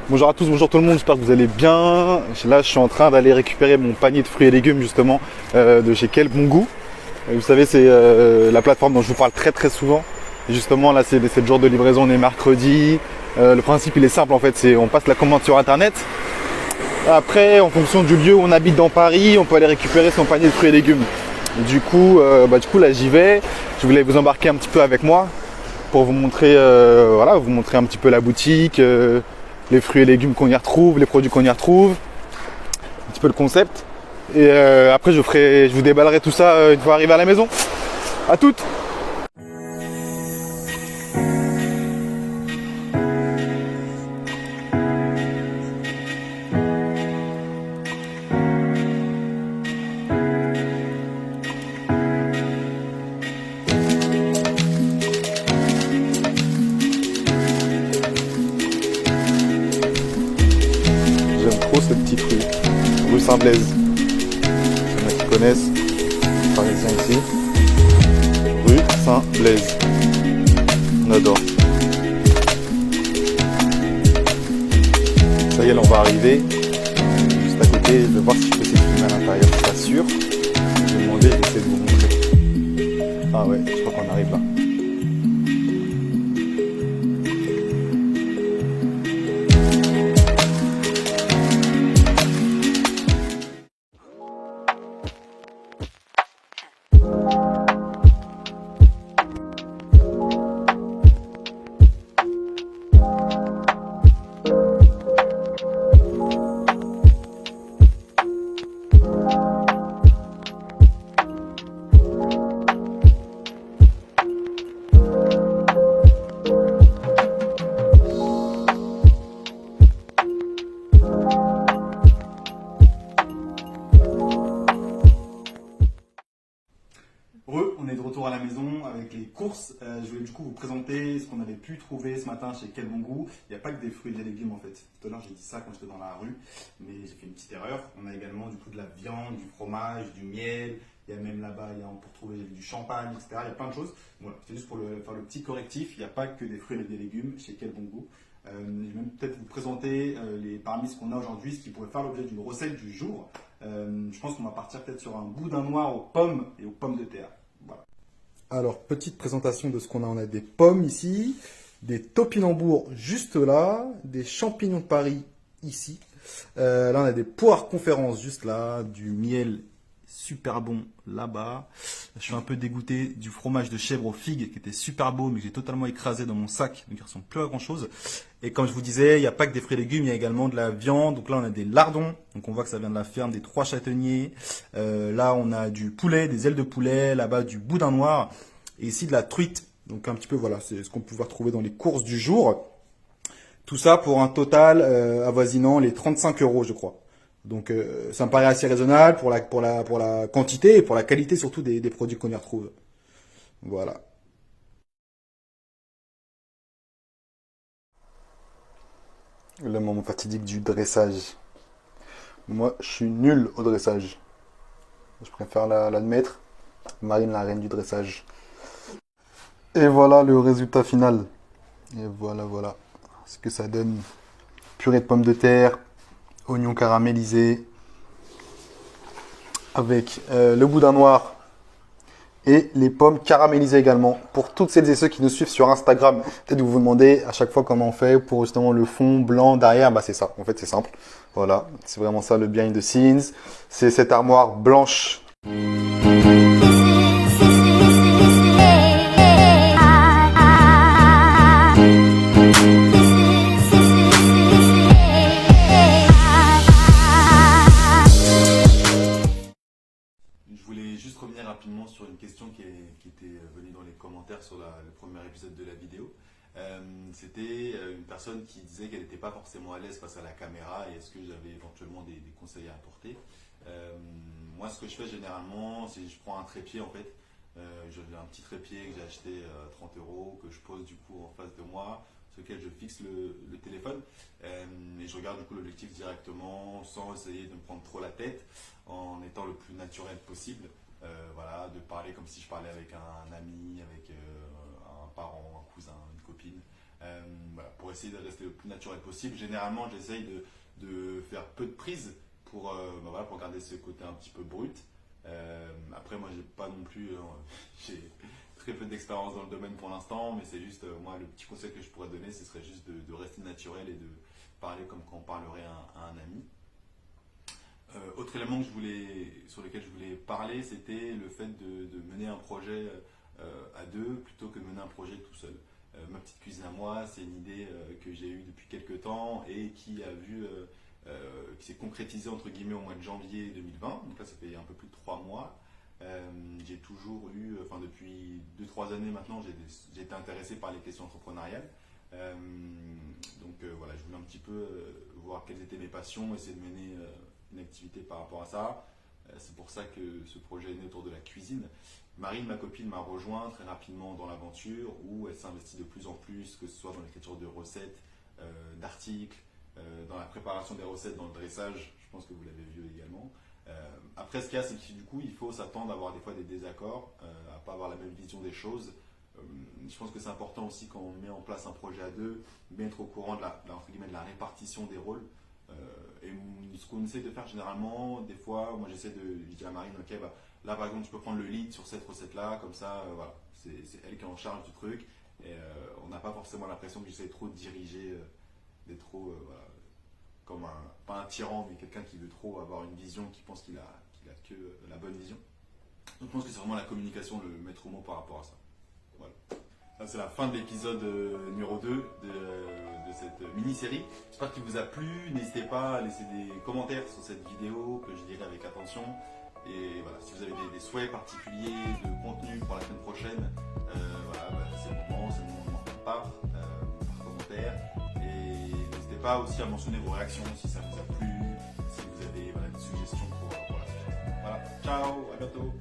Bonjour à tous, bonjour tout le monde, j'espère que vous allez bien. Là je suis en train d'aller récupérer mon panier de fruits et légumes justement de chez Quel Bon Goût. Vous savez c'est la plateforme dont je vous parle très souvent. Et justement là c'est le jour de livraison, on est mercredi. Le principe il est simple en fait, c'est on passe la commande sur internet. Après en fonction du lieu où on habite dans Paris, on peut aller récupérer son panier de fruits et légumes. Du coup là j'y vais. Je voulais vous embarquer un petit peu avec moi pour vous montrer, vous montrer un petit peu la boutique. Les fruits et légumes qu'on y retrouve, les produits qu'on y retrouve, un petit peu le concept. Et après je vous déballerai tout ça une fois arrivé à la maison. À toutes. J'aime trop ce petit fruit. Rue Saint-Blaise. Il y en a qui connaissent. Parisien ici. Rue Saint-Blaise. On adore. Ça y est, là, on va arriver. Juste à côté, je vais voir si je peux s'exprimer à l'intérieur. Je suis pas sûr. Je vais demander, je vais essayer de vous montrer. Ah ouais, je crois qu'on arrive là. On est de retour à la maison avec les courses. Je voulais du coup vous présenter ce qu'on avait pu trouver ce matin chez Quel Bon Goût. Il n'y a pas que des fruits et des légumes en fait. Tout à l'heure j'ai dit ça quand j'étais dans la rue, mais j'ai fait une petite erreur. On a également du coup de la viande, du fromage, du miel. Il y a même là-bas, on peut retrouver du champagne, etc. Il y a plein de choses. Voilà, c'est juste pour faire le petit correctif. Il n'y a pas que des fruits et des légumes chez Quel Bon Goût. Je vais même peut-être vous présenter parmi ce qu'on a aujourd'hui, ce qui pourrait faire l'objet d'une recette du jour. Je pense qu'on va partir peut-être sur un boudin noir aux pommes et aux pommes de terre. Voilà. Alors, petite présentation de ce qu'on a. On a des pommes ici, des topinambours juste là, des champignons de Paris ici. Là, on a des poires conférences juste là, du miel super bon là-bas. Je suis un peu dégoûté du fromage de chèvre aux figues qui était super beau, mais que j'ai totalement écrasé dans mon sac, donc il ne ressemble plus à grand-chose. Et comme je vous disais, il n'y a pas que des fruits et légumes, il y a également de la viande. Donc là, on a des lardons, donc on voit que ça vient de la ferme des Trois Châtaigniers. Là, on a du poulet, des ailes de poulet, là-bas du boudin noir, et ici de la truite. Donc un petit peu, voilà, c'est ce qu'on peut retrouver dans les courses du jour. Tout ça pour un total avoisinant les 35 euros, je crois. Donc ça me paraît assez raisonnable pour la quantité et pour la qualité surtout des produits qu'on y retrouve. Voilà. Le moment fatidique du dressage. Moi, je suis nul au dressage. Je préfère l'admettre. Marine, la reine du dressage. Et voilà le résultat final. Et voilà ce que ça donne. Purée de pommes de terre, oignons caramélisés, avec le boudin noir et les pommes caramélisées également. Pour toutes celles et ceux qui nous suivent sur Instagram, peut-être vous vous demandez à chaque fois comment on fait pour justement le fond blanc derrière. Bah c'est ça, en fait c'est simple. Voilà, c'est vraiment ça le behind the scenes. C'est cette armoire blanche. Je voulais juste revenir rapidement sur une question qui était venue dans les commentaires sur le premier épisode de la vidéo. C'était une personne qui disait qu'elle n'était pas forcément à l'aise face à la caméra et est-ce que j'avais éventuellement des conseils à apporter. Moi, ce que je fais généralement, c'est que je prends un trépied en fait. J'ai un petit trépied que j'ai acheté à 30 euros, que je pose du coup en face de moi, sur lequel je fixe le téléphone et je regarde du coup l'objectif directement sans essayer de me prendre trop la tête en étant le plus naturel possible. Voilà, de parler comme si je parlais avec un ami, avec un parent, un cousin, une copine. Voilà, pour essayer de rester le plus naturel possible. Généralement, j'essaye de faire peu de prises pour garder ce côté un petit peu brut. Après, moi, j'ai pas non plus, j'ai très peu d'expérience dans le domaine pour l'instant, mais c'est juste, moi, le petit conseil que je pourrais donner, ce serait juste de rester naturel et de parler comme quand on parlerait à un ami. Autre élément sur lequel je voulais parler, c'était le fait de mener un projet à deux plutôt que de mener un projet tout seul. Ma petite cuisine à moi, c'est une idée que j'ai eue depuis quelques temps et qui s'est concrétisée entre guillemets au mois de janvier 2020. Donc là, ça fait un peu plus de 3 mois. J'ai toujours eu, enfin depuis 2-3 années maintenant, j'ai été intéressé par les questions entrepreneuriales. Voilà, je voulais un petit peu voir quelles étaient mes passions, essayer de mener une activité par rapport à ça. C'est pour ça que ce projet est né autour de la cuisine. Marine, ma copine, m'a rejoint très rapidement dans l'aventure où elle s'investit de plus en plus, que ce soit dans l'écriture de recettes, d'articles, dans la préparation des recettes, dans le dressage. Je pense que vous l'avez vu également. Après, ce qu'il y a, c'est que du coup, il faut s'attendre à avoir des fois des désaccords, à pas avoir la même vision des choses. Je pense que c'est important aussi quand on met en place un projet à deux, bien être au courant entre guillemets, de la répartition des rôles. Et ce qu'on essaie de faire généralement, des fois, moi je dis à Marine, ok, bah, là par exemple tu peux prendre le lead sur cette recette-là, comme ça, voilà, c'est elle qui est en charge du truc. Et on n'a pas forcément l'impression que j'essaie trop de diriger, d'être trop, voilà, comme pas un tyran, mais quelqu'un qui veut trop avoir une vision, qui pense qu'il a que la bonne vision. Donc je pense que c'est vraiment la communication, le maître mot par rapport à ça. Voilà. Ça, c'est la fin de l'épisode numéro 2 de cette mini-série. J'espère qu'il vous a plu. N'hésitez pas à laisser des commentaires sur cette vidéo que je lirai avec attention. Et voilà, si vous avez des souhaits particuliers de contenu pour la semaine prochaine, c'est le moment par commentaire. Et n'hésitez pas aussi à mentionner vos réactions si ça vous a plu, si vous avez des suggestions pour la suite. Voilà, ciao, à bientôt.